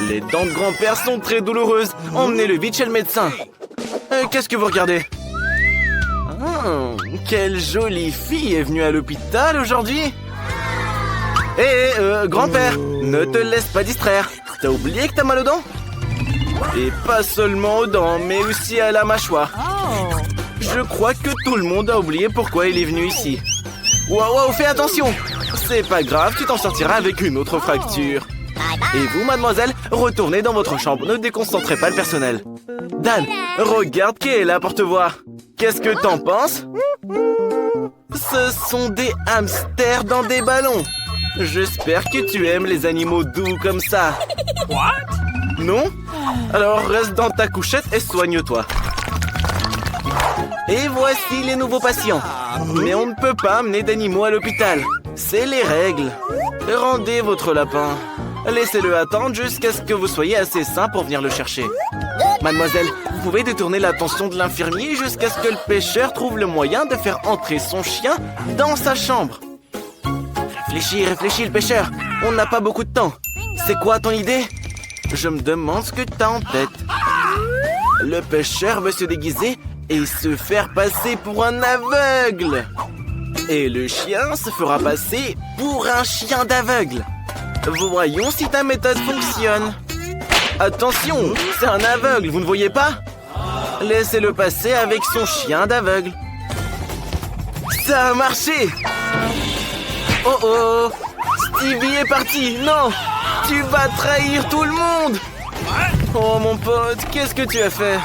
Les dents de grand-père sont très douloureuses. Emmenez-le vite chez le médecin. Qu'est-ce que vous regardez? Quelle jolie fille est venue à l'hôpital aujourd'hui. Grand-père, ne te laisse pas distraire. T'as oublié que t'as mal aux dents? Et pas seulement aux dents, mais aussi à la mâchoire. Je crois que tout le monde a oublié pourquoi il est venu ici. Wow, fais attention! C'est pas grave, tu t'en sortiras avec une autre fracture. Et vous, mademoiselle, retournez dans votre chambre. Ne déconcentrez pas le personnel. Dan, regarde qui est là pour te voir. Qu'est-ce que t'en penses? Ce sont des hamsters dans des ballons. J'espère que tu aimes les animaux doux comme ça. Non? Alors reste dans ta couchette et soigne-toi. Et voici les nouveaux patients. Mais on ne peut pas amener d'animaux à l'hôpital. C'est les règles. Rendez votre lapin. Laissez-le attendre jusqu'à ce que vous soyez assez sain pour venir le chercher. Mademoiselle, vous pouvez détourner l'attention de l'infirmier jusqu'à ce que le pêcheur trouve le moyen de faire entrer son chien dans sa chambre. Réfléchis, le pêcheur. On n'a pas beaucoup de temps. C'est quoi ton idée? Je me demande ce que t'as en tête. Le pêcheur veut se déguiser et se faire passer pour un aveugle. Et le chien se fera passer pour un chien d'aveugle. Voyons si ta méthode fonctionne. Attention, c'est un aveugle, vous ne voyez pas? Laissez-le passer avec son chien d'aveugle. Ça a marché! Oh! Stevie est parti! Non! Tu vas trahir tout le monde! Oh mon pote, qu'est-ce que tu as fait?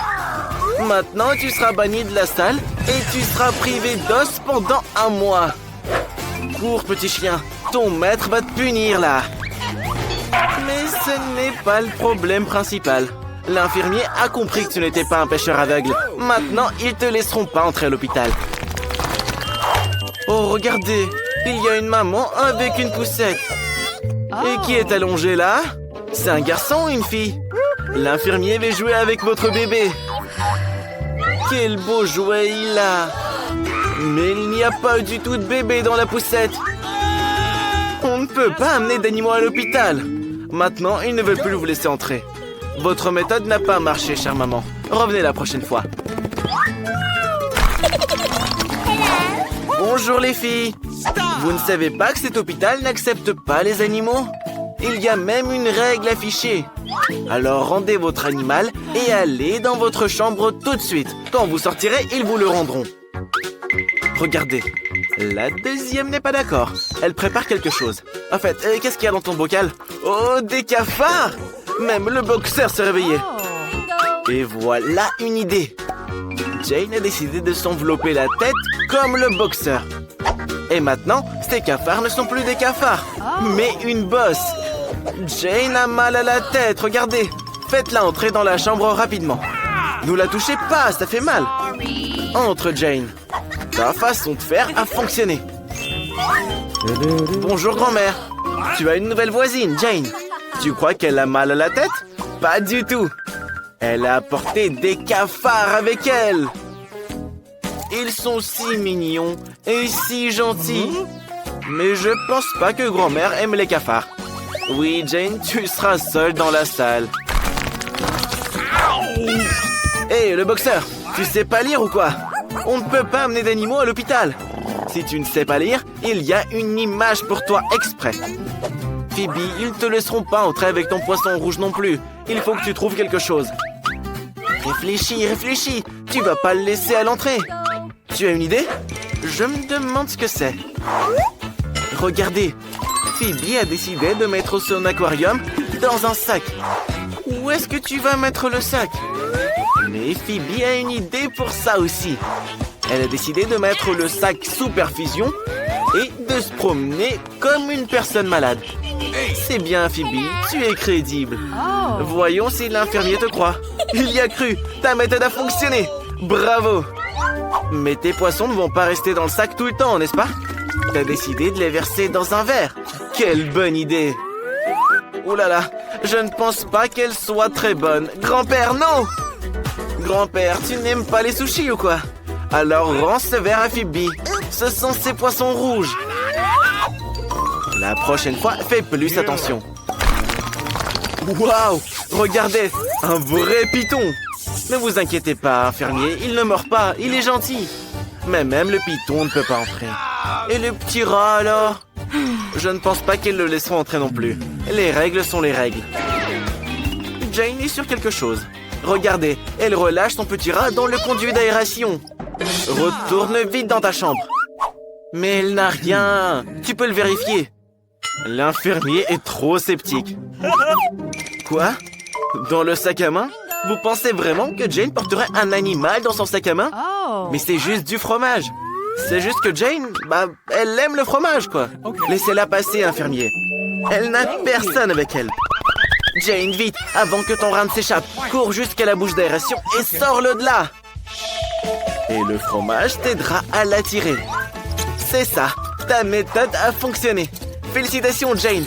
Maintenant, tu seras banni de la salle et tu seras privé d'os pendant 1 mois. Cours, petit chien. Ton maître va te punir, là. Mais ce n'est pas le problème principal. L'infirmier a compris que tu n'étais pas un pêcheur aveugle. Maintenant, ils te laisseront pas entrer à l'hôpital. Oh, regardez. Il y a une maman avec une poussette. Et qui est allongé là? C'est un garçon ou une fille? L'infirmier veut jouer avec votre bébé. Quel beau jouet il a! Mais il n'y a pas du tout de bébé dans la poussette. On ne peut pas amener d'animaux à l'hôpital. Maintenant, ils ne veulent plus vous laisser entrer. Votre méthode n'a pas marché, chère maman. Revenez la prochaine fois. Bonjour les filles. Vous ne savez pas que cet hôpital n'accepte pas les animaux? Il y a même une règle affichée. Alors rendez votre animal et allez dans votre chambre tout de suite. Quand vous sortirez, ils vous le rendront. Regardez, la deuxième n'est pas d'accord. Elle prépare quelque chose. En fait, qu'est-ce qu'il y a dans ton bocal? Oh, des cafards! Même le boxeur s'est réveillé. Et voilà une idée. Jane a décidé de s'envelopper la tête comme le boxeur. Et maintenant, ces cafards ne sont plus des cafards, mais une bosse. Jane a mal à la tête, regardez. Faites-la entrer dans la chambre rapidement. Ne la touchez pas, ça fait mal. Entre, Jane. Ta façon de faire a fonctionné. Bonjour, grand-mère. Tu as une nouvelle voisine, Jane. Tu crois qu'elle a mal à la tête? Pas du tout. Elle a apporté des cafards avec elle. Ils sont si mignons et si gentils. Mais je pense pas que grand-mère aime les cafards. Oui, Jane, tu seras seule dans la salle. Hé, le boxeur, tu sais pas lire ou quoi? On ne peut pas amener d'animaux à l'hôpital. Si tu ne sais pas lire, il y a une image pour toi exprès. Phoebe, ils ne te laisseront pas entrer avec ton poisson rouge non plus. Il faut que tu trouves quelque chose. Réfléchis. Tu vas pas le laisser à l'entrée. Tu as une idée? Je me demande ce que c'est. Regardez. Phoebe a décidé de mettre son aquarium dans un sac. Où est-ce que tu vas mettre le sac? Mais Phoebe a une idée pour ça aussi. Elle a décidé de mettre le sac sous perfusion et de se promener comme une personne malade. C'est bien, Phoebe, tu es crédible. Voyons si l'infirmier te croit. Il y a cru, ta méthode a fonctionné. Bravo. Mais tes poissons ne vont pas rester dans le sac tout le temps, n'est-ce pas? T'as décidé de les verser dans un verre. Quelle bonne idée. Oh là là, je ne pense pas qu'elle soit très bonne. Grand-père, non! Grand-père, tu n'aimes pas les sushis ou quoi? Alors rends ce verre à Phoebe. Ce sont ces poissons rouges. La prochaine fois, fais plus attention. Waouh! Regardez, un vrai python! Ne vous inquiétez pas, fermier, il ne mord pas, il est gentil. Mais même le python ne peut pas entrer. Et le petit rat alors? Je ne pense pas qu'ils le laisseront entrer non plus. Les règles sont les règles. Jane est sur quelque chose. Regardez, elle relâche son petit rat dans le conduit d'aération. Retourne vite dans ta chambre. Mais elle n'a rien. Tu peux le vérifier. L'infirmier est trop sceptique. Quoi? Dans le sac à main? Vous pensez vraiment que Jane porterait un animal dans son sac à main? Mais c'est juste du fromage. C'est juste que Jane, elle aime le fromage, quoi. Laissez-la passer, infirmier. Elle n'a personne avec elle. Jane, vite, avant que ton rat ne s'échappe. Cours jusqu'à la bouche d'aération et sors-le de là. Et le fromage t'aidera à l'attirer. C'est ça, ta méthode a fonctionné. Félicitations, Jane.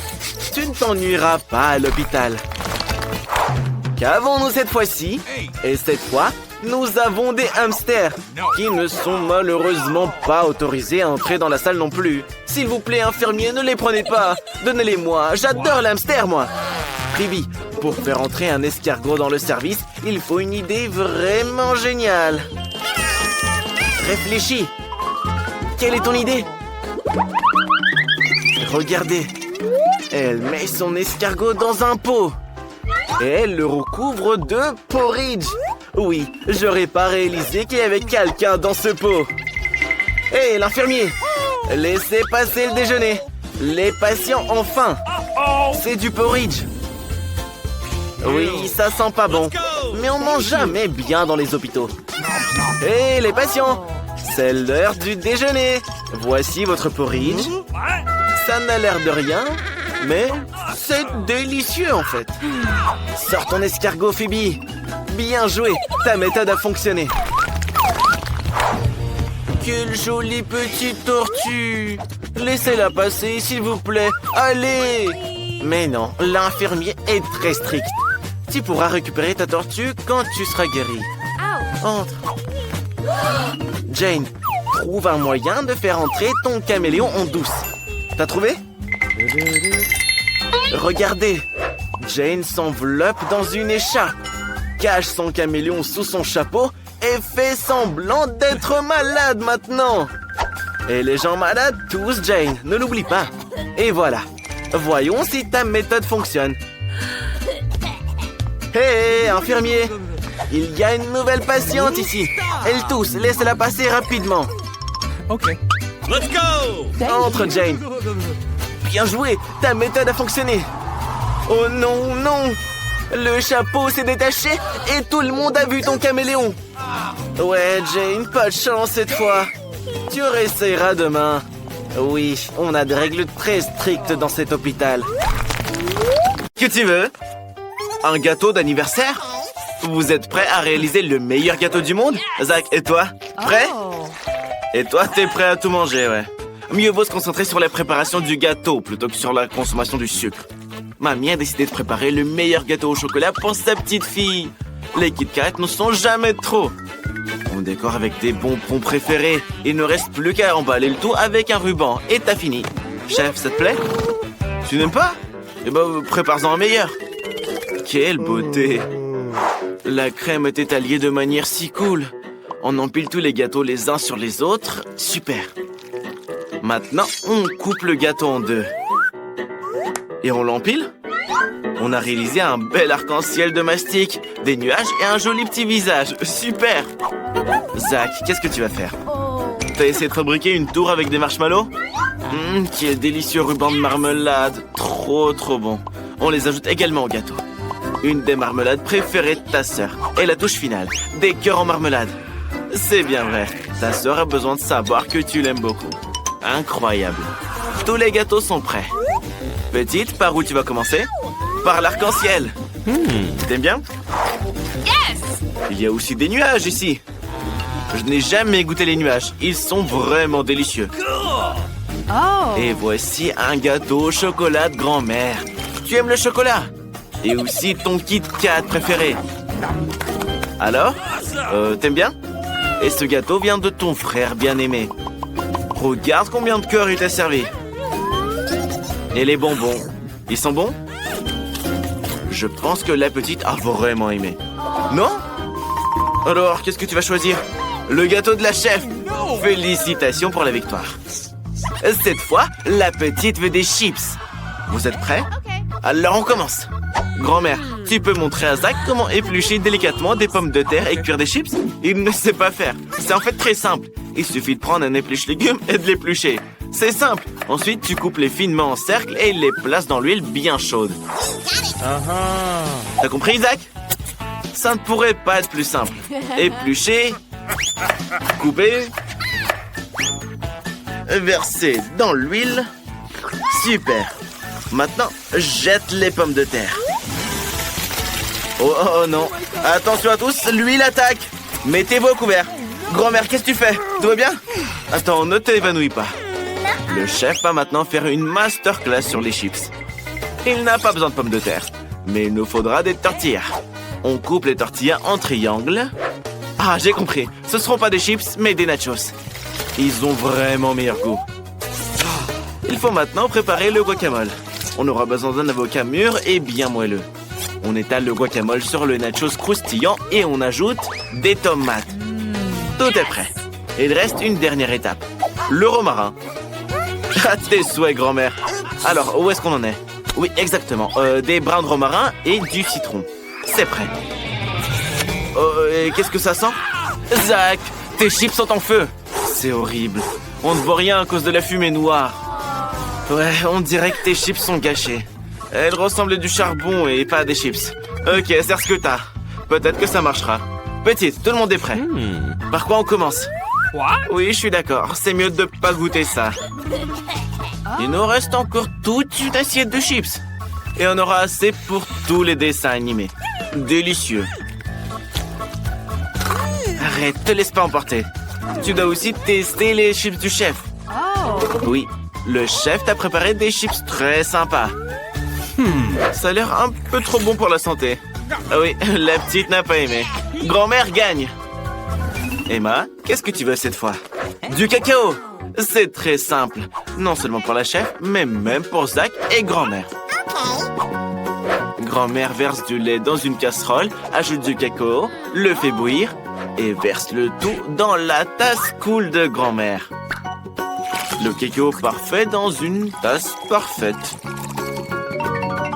Tu ne t'ennuieras pas à l'hôpital. Qu'avons-nous cette fois-ci? Et cette fois, nous avons des hamsters qui ne sont malheureusement pas autorisés à entrer dans la salle non plus. S'il vous plaît, infirmier, ne les prenez pas. Donnez-les-moi, j'adore l'hamster, moi. Pribi, pour faire entrer un escargot dans le service, il faut une idée vraiment géniale. Réfléchis. Quelle est ton idée? Regardez. Elle met son escargot dans un pot. Et elle le recouvre de porridge. Oui, j'aurais pas réalisé qu'il y avait quelqu'un dans ce pot. Hé, l'infirmier, laissez passer le déjeuner. Les patients ont faim. C'est du porridge. Oui, ça sent pas bon. Mais on mange jamais bien dans les hôpitaux. Hé, les patients, c'est l'heure du déjeuner. Voici votre porridge. Ça n'a l'air de rien, mais c'est délicieux en fait. Sors ton escargot, Phoebe. Bien joué, ta méthode a fonctionné. Quelle jolie petite tortue. Laissez-la passer, s'il vous plaît. Allez. Mais non, l'infirmier est très strict. Tu pourras récupérer ta tortue quand tu seras guéri. Entre. Jane, trouve un moyen de faire entrer ton caméléon en douce. T'as trouvé? Regardez, Jane s'enveloppe dans une écharpe, cache son caméléon sous son chapeau et fait semblant d'être malade maintenant. Et les gens malades toussent Jane, ne l'oublie pas. Et voilà, voyons si ta méthode fonctionne. Hé, infirmier, il y a une nouvelle patiente ici. Elle tousse, laisse-la passer rapidement. Ok. Let's go! Entre, Jane. Bien joué, ta méthode a fonctionné. Oh non, non. Le chapeau s'est détaché et tout le monde a vu ton caméléon. Ouais, Jane, pas de chance cette fois. Tu réessayeras demain. Oui, on a des règles très strictes dans cet hôpital. Que tu veux? Un gâteau d'anniversaire? Vous êtes prêts à réaliser le meilleur gâteau du monde? Zach, et toi? Prêt? Et toi, t'es prêt à tout manger, ouais. Mieux vaut se concentrer sur la préparation du gâteau plutôt que sur la consommation du sucre. Mamie a décidé de préparer le meilleur gâteau au chocolat pour sa petite fille. Les Kit Kat ne sont jamais trop. On décore avec des bonbons préférés. Il ne reste plus qu'à emballer le tout avec un ruban. Et t'as fini. Chef, ça te plaît? Tu n'aimes pas? Eh ben, prépare-en un meilleur. Quelle beauté! La crème est étalée de manière si cool. On empile tous les gâteaux les uns sur les autres. Super. Maintenant, on coupe le gâteau en deux. Et on l'empile. On a réalisé un bel arc-en-ciel de mastic, des nuages et un joli petit visage. Super! Zach, qu'est-ce que tu vas faire? T'as essayé de fabriquer une tour avec des marshmallows? Quel délicieux ruban de marmelade. Trop, trop bon. On les ajoute également au gâteau. Une des marmelades préférées de ta sœur. Et la touche finale, des cœurs en marmelade. C'est bien vrai. Ta sœur a besoin de savoir que tu l'aimes beaucoup. Incroyable. Tous les gâteaux sont prêts. Petite, par où tu vas commencer? Par l'arc-en-ciel. T'aimes bien? Yes! Il y a aussi des nuages ici. Je n'ai jamais goûté les nuages. Ils sont vraiment délicieux. Oh! Et voici un gâteau au chocolat de grand-mère. Tu aimes le chocolat? Et aussi ton Kit Kat préféré. Alors? T'aimes bien? Et ce gâteau vient de ton frère bien-aimé. Regarde combien de cœurs il t'a servi. Et les bonbons, ils sont bons? Je pense que la petite a vraiment aimé. Non? Alors, qu'est-ce que tu vas choisir? Le gâteau de la chef. Félicitations pour la victoire. Cette fois, la petite veut des chips. Vous êtes prêts? Alors on commence. Grand-mère, tu peux montrer à Zach comment éplucher délicatement des pommes de terre et cuire des chips? Il ne sait pas faire. C'est en fait très simple. Il suffit de prendre un épluche-légumes et de l'éplucher. C'est simple. Ensuite, tu coupes les finement en cercle et les places dans l'huile bien chaude. T'as compris, Zach? Ça ne pourrait pas être plus simple. Éplucher, couper, verser dans l'huile. Super. Maintenant, jette les pommes de terre. Oh non. Attention à tous, l'huile attaque. Mettez-vous au couvert. Grand-mère, qu'est-ce que tu fais? Tout va bien? Attends, ne t'évanouis pas. Le chef va maintenant faire une masterclass sur les chips. Il n'a pas besoin de pommes de terre, mais il nous faudra des tortillas. On coupe les tortillas en triangle. Ah, j'ai compris. Ce ne seront pas des chips, mais des nachos. Ils ont vraiment meilleur goût. Il faut maintenant préparer le guacamole. On aura besoin d'un avocat mûr et bien moelleux. On étale le guacamole sur le nachos croustillant et on ajoute des tomates. Tout est prêt. Il reste une dernière étape. Le romarin. À tes souhaits, grand-mère. Alors, où est-ce qu'on en est? Oui, exactement. Des brins de romarin et du citron. C'est prêt. Et qu'est-ce que ça sent? Zach, tes chips sont en feu. C'est horrible. On ne voit rien à cause de la fumée noire. Ouais, on dirait que tes chips sont gâchées. Elles ressemblent à du charbon et pas à des chips. Ok, c'est ce que t'as. Peut-être que ça marchera. Petite, tout le monde est prêt. Par quoi on commence? Oui, je suis d'accord. C'est mieux de pas goûter ça. Il nous reste encore toute une assiette de chips. Et on aura assez pour tous les dessins animés. Délicieux. Arrête, te laisse pas emporter. Tu dois aussi tester les chips du chef. Oui, le chef t'a préparé des chips très sympas. Ça a l'air un peu trop bon pour la santé. Ah oui, la petite n'a pas aimé. Grand-mère gagne. Emma, qu'est-ce que tu veux cette fois? Du cacao. C'est très simple. Non seulement pour la chef, mais même pour Zach et grand-mère. Grand-mère verse du lait dans une casserole, ajoute du cacao, le fait bouillir et verse le tout dans la tasse cool de grand-mère. Le cacao parfait dans une tasse parfaite.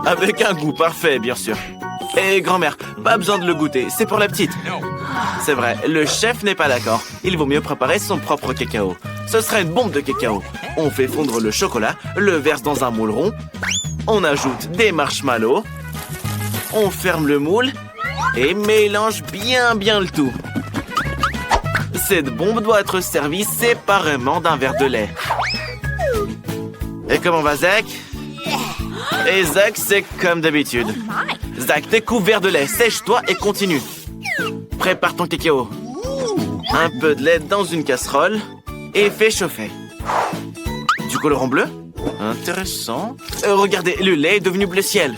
Avec un goût parfait, bien sûr. Et grand-mère, pas besoin de le goûter, c'est pour la petite. C'est vrai, le chef n'est pas d'accord. Il vaut mieux préparer son propre cacao. Ce serait une bombe de cacao. On fait fondre le chocolat, le verse dans un moule rond. On ajoute des marshmallows. On ferme le moule et mélange bien le tout. Cette bombe doit être servie séparément d'un verre de lait. Et comment va Zach? Et Zach, c'est comme d'habitude. Zach, tes couverts de lait, sèche-toi et continue. Prépare ton cacao. Un peu de lait dans une casserole et fais chauffer. Du colorant bleu? Intéressant. Regardez, le lait est devenu bleu ciel.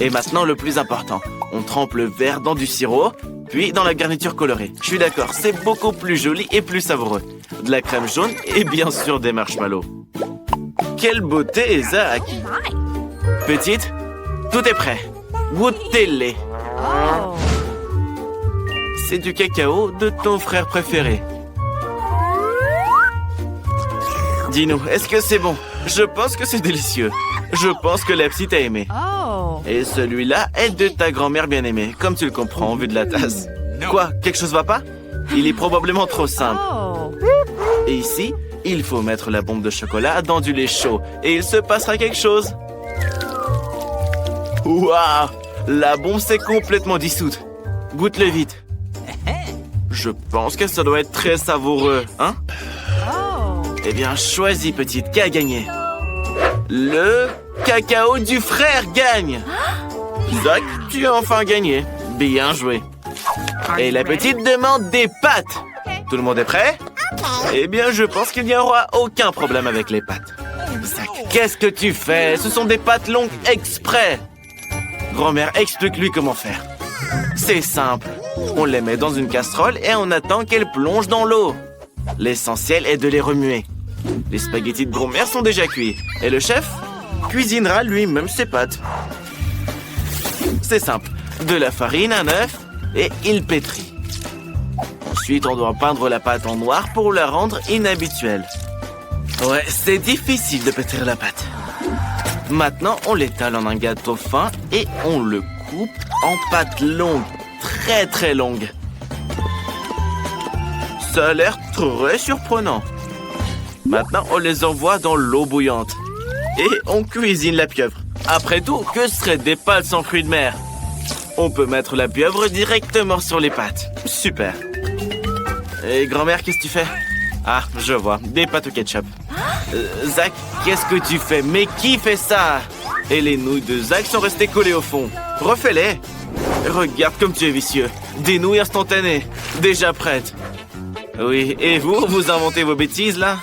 Et maintenant, le plus important. On trempe le verre dans du sirop, puis dans la garniture colorée. Je suis d'accord, c'est beaucoup plus joli et plus savoureux. De la crème jaune et bien sûr des marshmallows. Quelle beauté, Zach! Petite, tout est prêt. Goûtez-les. C'est du cacao de ton frère préféré. Dis-nous, est-ce que c'est bon? Je pense que c'est délicieux. Je pense que la petite a aimé. Et celui-là est de ta grand-mère bien-aimée, comme tu le comprends, vu de la tasse. Quoi? Quelque chose va pas? Il est probablement trop simple. Et ici, il faut mettre la bombe de chocolat dans du lait chaud. Et il se passera quelque chose. Waouh! La bombe s'est complètement dissoute. Goûte-le vite. Je pense que ça doit être très savoureux, hein? Eh bien, choisis, petite, qui a gagné? Le cacao du frère gagne! Zach, tu as enfin gagné. Bien joué. Et la petite demande des pâtes. Tout le monde est prêt? Eh bien, je pense qu'il n'y aura aucun problème avec les pâtes. Zach, qu'est-ce que tu fais? Ce sont des pâtes longues exprès. Grand-mère, explique-lui comment faire. C'est simple. On les met dans une casserole et on attend qu'elles plongent dans l'eau. L'essentiel est de les remuer. Les spaghettis de grand-mère sont déjà cuits. Et le chef cuisinera lui-même ses pâtes. C'est simple. De la farine, un œuf et il pétrit. Ensuite, on doit peindre la pâte en noir pour la rendre inhabituelle. Ouais, c'est difficile de pétrir la pâte. Maintenant, on l'étale en un gâteau fin et on le coupe en pâte longue, très très longue. Ça a l'air très surprenant. Maintenant, on les envoie dans l'eau bouillante. Et on cuisine la pieuvre. Après tout, que seraient des pâtes sans fruits de mer? On peut mettre la pieuvre directement sur les pâtes. Super. Et grand-mère, qu'est-ce que tu fais? Ah, je vois, des pâtes au ketchup. Zach, qu'est-ce que tu fais? Mais qui fait ça? Et les nouilles de Zach sont restées collées au fond. Refais-les. Regarde comme tu es vicieux. Des nouilles instantanées, déjà prêtes. Oui, et vous, vous inventez vos bêtises, là?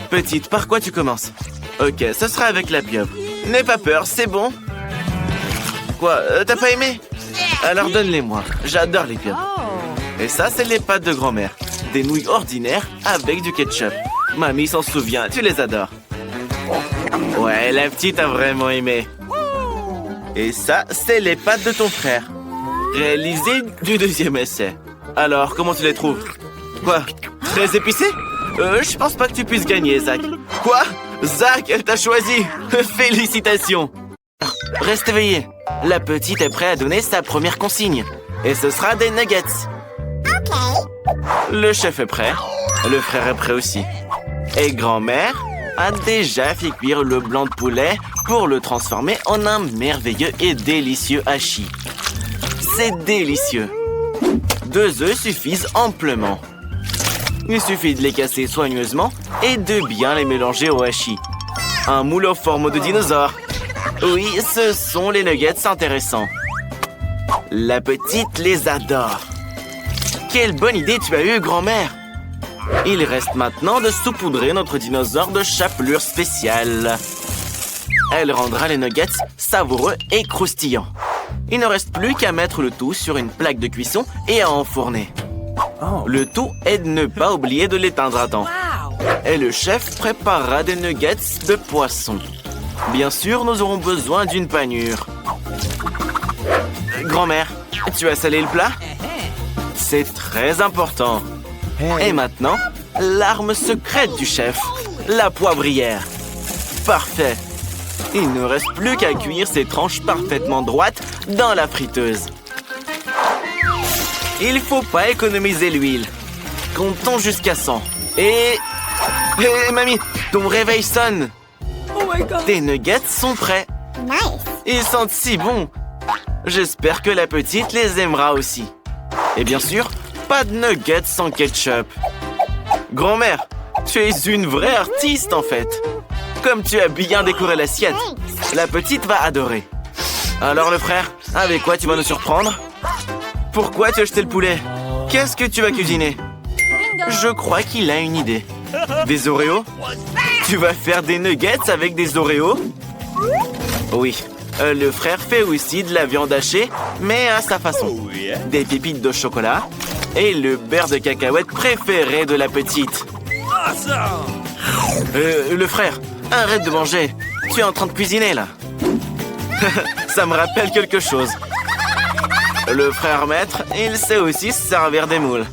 Petite, par quoi tu commences? Ok, ce sera avec la pieuvre. N'aie pas peur, c'est bon. Quoi, t'as pas aimé? Alors donne-les-moi, j'adore les pieuvres. Et ça, c'est les pâtes de grand-mère. Des nouilles ordinaires avec du ketchup. Mamie s'en souvient, tu les adores. Ouais, la petite a vraiment aimé. Et ça, c'est les pâtes de ton frère. Réalisées du deuxième essai. Alors, comment tu les trouves? Quoi? Très épicées? Je pense pas que tu puisses gagner, Zach. Quoi? Zach, elle t'a choisi. Félicitations. Reste éveillé. La petite est prête à donner sa première consigne. Et ce sera des nuggets. Le chef est prêt. Le frère est prêt aussi. Et grand-mère a déjà fait cuire le blanc de poulet pour le transformer en un merveilleux et délicieux hachis. C'est délicieux. 2 œufs suffisent amplement. Il suffit de les casser soigneusement et de bien les mélanger au hachis. Un moule en forme de dinosaure. Oui, ce sont les nuggets intéressants. La petite les adore. Quelle bonne idée tu as eue, grand-mère! Il reste maintenant de saupoudrer notre dinosaure de chapelure spéciale. Elle rendra les nuggets savoureux et croustillants. Il ne reste plus qu'à mettre le tout sur une plaque de cuisson et à enfourner. Le tout est de ne pas oublier de l'éteindre à temps. Et le chef préparera des nuggets de poisson. Bien sûr, nous aurons besoin d'une panure. Grand-mère, tu as salé le plat? C'est très important. Et maintenant, l'arme secrète du chef, la poivrière. Parfait. Il ne reste plus qu'à cuire ces tranches parfaitement droites dans la friteuse. Il faut pas économiser l'huile. Comptons jusqu'à 100. Et mamie, ton réveil sonne. Tes nuggets sont prêts. Ils sentent si bon. J'espère que la petite les aimera aussi. Et bien sûr, pas de nuggets sans ketchup. Grand-mère, tu es une vraie artiste en fait. Comme tu as bien décoré l'assiette, la petite va adorer. Alors le frère, avec quoi tu vas nous surprendre? Pourquoi tu as jeté le poulet? Qu'est-ce que tu vas cuisiner? Je crois qu'il a une idée. Des Oreos? Tu vas faire des nuggets avec des Oreos? Oui, le frère fait aussi de la viande hachée, mais à sa façon. Des pépites de chocolat et le beurre de cacahuète préféré de la petite. Le frère, arrête de manger. Tu es en train de cuisiner, là. Ça me rappelle quelque chose. Le frère maître, il sait aussi se servir des moules.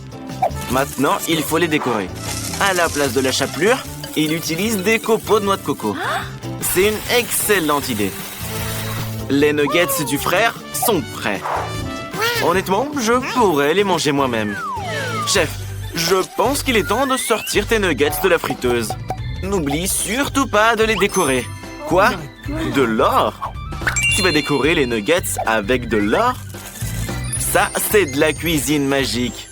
Maintenant, il faut les décorer. À la place de la chapelure, il utilise des copeaux de noix de coco. C'est une excellente idée. Les nuggets du frère sont prêts. Honnêtement, je pourrais les manger moi-même. Chef, je pense qu'il est temps de sortir tes nuggets de la friteuse. N'oublie surtout pas de les décorer. Quoi? De l'or? Tu vas décorer les nuggets avec de l'or? Ça, c'est de la cuisine magique.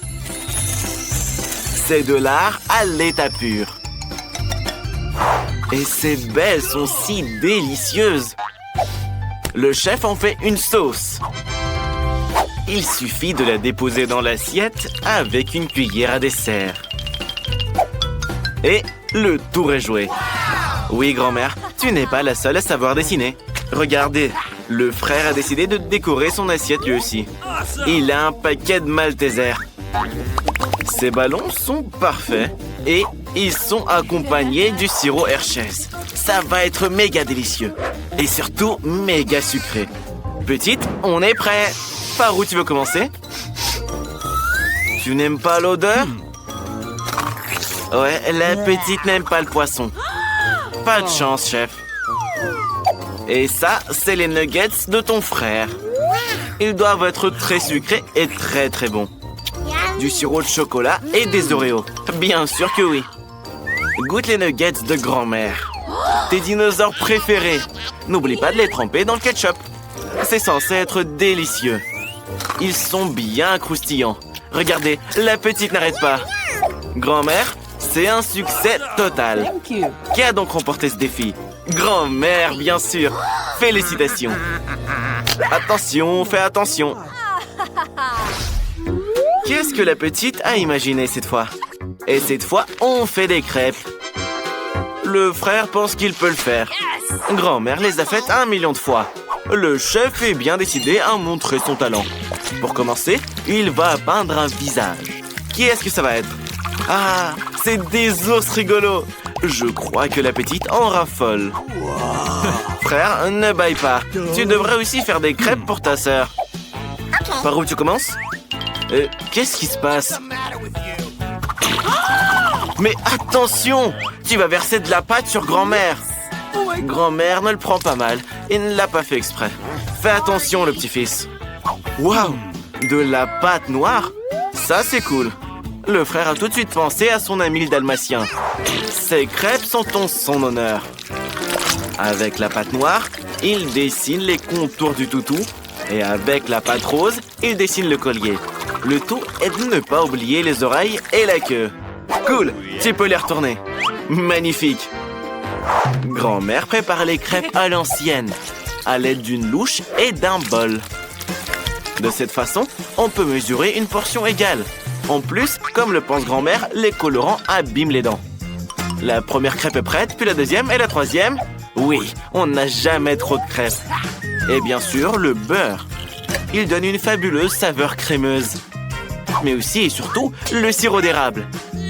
C'est de l'art à l'état pur. Et ces baies sont si délicieuses. Le chef en fait une sauce. Il suffit de la déposer dans l'assiette avec une cuillère à dessert. Et le tour est joué. Oui, grand-mère, tu n'es pas la seule à savoir dessiner. Regardez, le frère a décidé de décorer son assiette lui aussi. Il a un paquet de Maltesers. Ces ballons sont parfaits et ils sont accompagnés du sirop Hershey's. Ça va être méga délicieux et surtout méga sucré. Petite, on est prêt. Par où tu veux commencer? Tu n'aimes pas l'odeur? Ouais, la petite n'aime pas le poisson. Pas de chance, chef. Et ça, c'est les nuggets de ton frère. Ils doivent être très sucrés et très très bons. Du sirop de chocolat et des Oreos. Bien sûr que oui. Goûte les nuggets de grand-mère. Tes dinosaures préférés. N'oublie pas de les tremper dans le ketchup. C'est censé être délicieux. Ils sont bien croustillants. Regardez, la petite n'arrête pas. Grand-mère, c'est un succès total. Qui a donc remporté ce défi? Grand-mère, bien sûr. Félicitations. Attention, fais attention. Qu'est-ce que la petite a imaginé cette fois? Et cette fois, on fait des crêpes. Le frère pense qu'il peut le faire. Grand-mère les a faites 1 million de fois. Le chef est bien décidé à montrer son talent. Pour commencer, il va peindre un visage. Qui est-ce que ça va être? Ah, c'est des ours rigolos. Je crois que la petite en raffole. Frère, ne baille pas. Tu devrais aussi faire des crêpes pour ta sœur. Par où tu commences? Qu'est-ce qui se passe? Mais attention! Tu vas verser de la pâte sur grand-mère. Grand-mère ne le prend pas mal et ne l'a pas fait exprès. Fais attention, le petit-fils. Waouh! De la pâte noire? Ça, c'est cool. Le frère a tout de suite pensé à son ami le dalmatien. Ces crêpes sont en son honneur. Avec la pâte noire, il dessine les contours du toutou. Et avec la pâte rose, il dessine le collier. Le tout est de ne pas oublier les oreilles et la queue. Cool, tu peux les retourner. Magnifique. Grand-mère prépare les crêpes à l'ancienne, à l'aide d'une louche et d'un bol. De cette façon, on peut mesurer une portion égale. En plus, comme le pense grand-mère, les colorants abîment les dents. La première crêpe est prête, puis la deuxième et la troisième. Oui, on n'a jamais trop de crêpes. Et bien sûr, le beurre. Il donne une fabuleuse saveur crémeuse. Mais aussi et surtout, le sirop d'érable.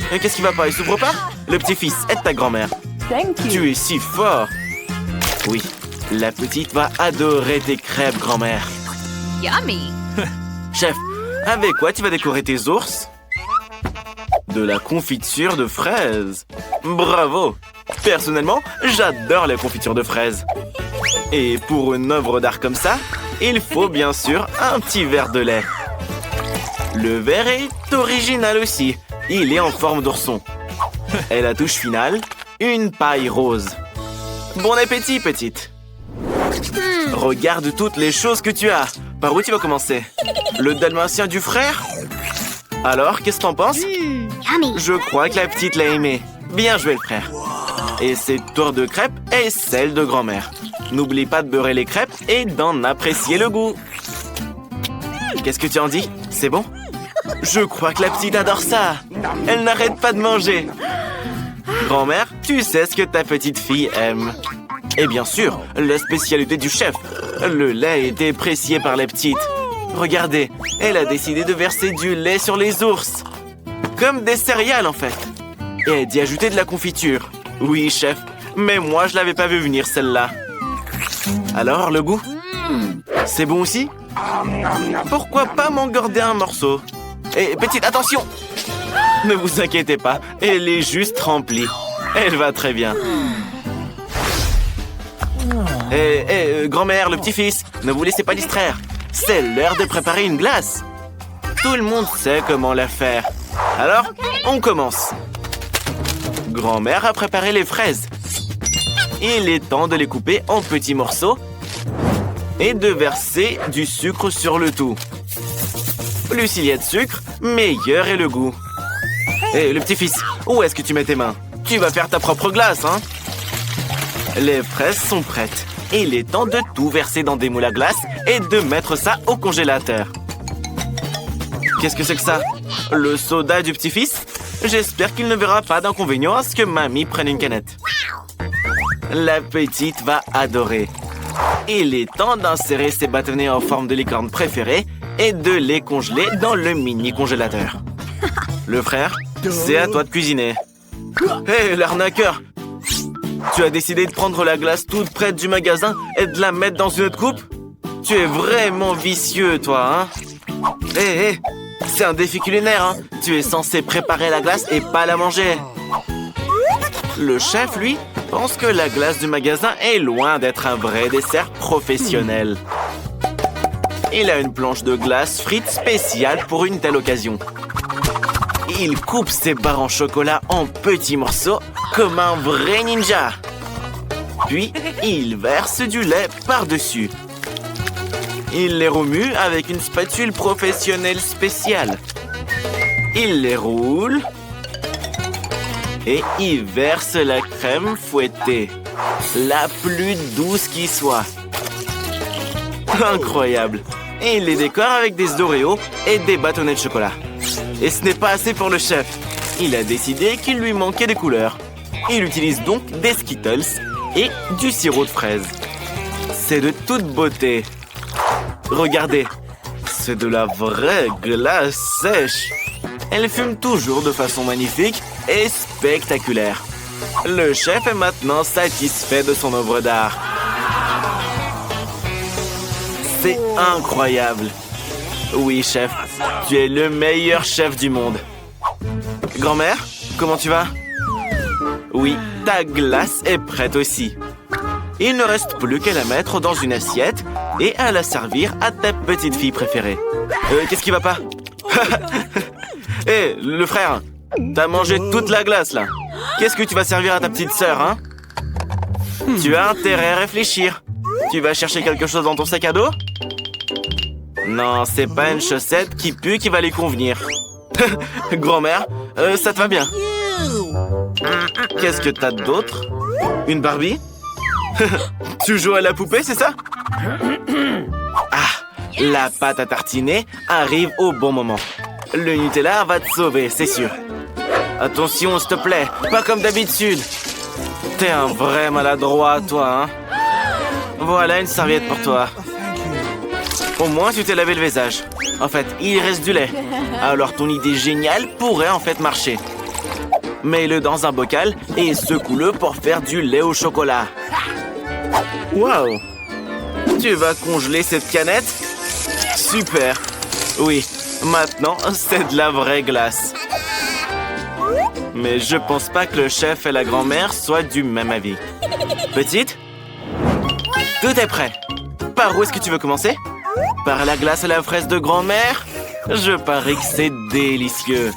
Qu'est-ce qui va pas? Il s'ouvre pas? Le petit-fils, aide ta grand-mère. Tu es si fort. Oui, la petite va adorer tes crêpes, grand-mère. Yummy. Chef, avec quoi tu vas décorer tes ours? De la confiture de fraises. Bravo! Personnellement, j'adore la confiture de fraises. Et pour une œuvre d'art comme ça, il faut bien sûr un petit verre de lait. Le verre est original aussi. Il est en forme d'ourson. Et la touche finale, une paille rose. Bon appétit, petite. Regarde toutes les choses que tu as. Par où tu vas commencer? Le dalmatien du frère? Alors, qu'est-ce que t'en penses? Je crois que la petite l'a aimé. Bien joué, le frère. Et cette tour de crêpes est celle de grand-mère. N'oublie pas de beurrer les crêpes et d'en apprécier le goût. Qu'est-ce que tu en dis? C'est bon? Je crois que la petite adore ça. Elle n'arrête pas de manger. Grand-mère, tu sais ce que ta petite fille aime. Et bien sûr, la spécialité du chef. Le lait a été apprécié par la petite. Regardez, elle a décidé de verser du lait sur les ours. Comme des céréales, en fait. Et d'y ajouter de la confiture. Oui, chef, mais moi, je l'avais pas vu venir, celle-là. Alors, le goût? C'est bon aussi? Pourquoi pas m'en garder un morceau? Et petite, attention! Ne vous inquiétez pas, elle est juste remplie. Elle va très bien. Grand-mère, le petit-fils, ne vous laissez pas distraire. C'est l'heure de préparer une glace. Tout le monde sait comment la faire. Alors, on commence. Grand-mère a préparé les fraises. Il est temps de les couper en petits morceaux et de verser du sucre sur le tout. Plus il y a de sucre, meilleur est le goût. Le petit-fils, où est-ce que tu mets tes mains? Tu vas faire ta propre glace, hein? Les fraises sont prêtes. Il est temps de tout verser dans des moules à glace et de mettre ça au congélateur. Qu'est-ce que c'est que ça? Le soda du petit-fils? J'espère qu'il ne verra pas d'inconvénient à ce que mamie prenne une canette. La petite va adorer. Il est temps d'insérer ses bâtonnets en forme de licorne préférée et de les congeler dans le mini-congélateur. Le frère, c'est à toi de cuisiner. Hé, l'arnaqueur! Tu as décidé de prendre la glace toute prête du magasin et de la mettre dans une autre coupe? Tu es vraiment vicieux, toi, hein? Hé, c'est un défi culinaire, hein? Tu es censé préparer la glace et pas la manger. Le chef, lui, pense que la glace du magasin est loin d'être un vrai dessert professionnel. Il a une planche de glace frite spéciale pour une telle occasion. Il coupe ses barres en chocolat en petits morceaux comme un vrai ninja. Puis, il verse du lait par-dessus. Il les remue avec une spatule professionnelle spéciale. Il les roule. Et il verse la crème fouettée. La plus douce qui soit. Incroyable. Et il les décore avec des Oreos et des bâtonnets de chocolat. Et ce n'est pas assez pour le chef. Il a décidé qu'il lui manquait des couleurs. Il utilise donc des Skittles et du sirop de fraise. C'est de toute beauté. Regardez, c'est de la vraie glace sèche. Elle fume toujours de façon magnifique et spectaculaire. Le chef est maintenant satisfait de son œuvre d'art. C'est incroyable. Oui, chef, tu es le meilleur chef du monde. Grand-mère, comment tu vas? Oui, ta glace est prête aussi. Il ne reste plus qu'à la mettre dans une assiette et à la servir à ta petite fille préférée. Qu'est-ce qui va pas? Hé, le frère, t'as mangé toute la glace, là. Qu'est-ce que tu vas servir à ta petite sœur, hein? Tu as intérêt à réfléchir. Tu vas chercher quelque chose dans ton sac à dos? Non, c'est pas une chaussette qui pue qui va lui convenir. Grand-mère, ça te va bien? Qu'est-ce que t'as d'autre? Une Barbie? Tu joues à la poupée, c'est ça? Ah, la pâte à tartiner arrive au bon moment. Le Nutella va te sauver, c'est sûr. Attention, s'il te plaît, pas comme d'habitude. T'es un vrai maladroit, toi, hein? Voilà une serviette pour toi. Au moins, tu t'es lavé le visage. En fait, il reste du lait. Alors ton idée géniale pourrait en fait marcher. Mets-le dans un bocal et secoue-le pour faire du lait au chocolat. Waouh! Tu vas congeler cette canette? Super! Oui, maintenant, c'est de la vraie glace. Mais je pense pas que le chef et la grand-mère soient du même avis. Petite? Tout est prêt. Par où est-ce que tu veux commencer? Par la glace à la fraise de grand-mère? Je parie que c'est délicieux.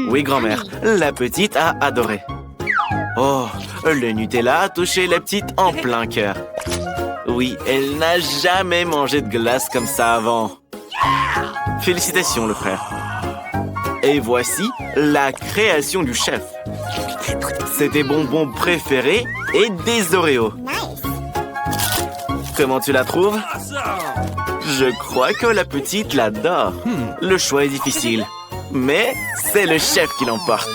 Oui, grand-mère, la petite a adoré. Oh, le Nutella a touché la petite en plein cœur. Oui, elle n'a jamais mangé de glace comme ça avant. Félicitations, le frère. Et voici la création du chef. C'est des bonbons préférés et des Oreos. Comment tu la trouves? Je crois que la petite l'adore. Le choix est difficile, mais c'est le chef qui l'emporte.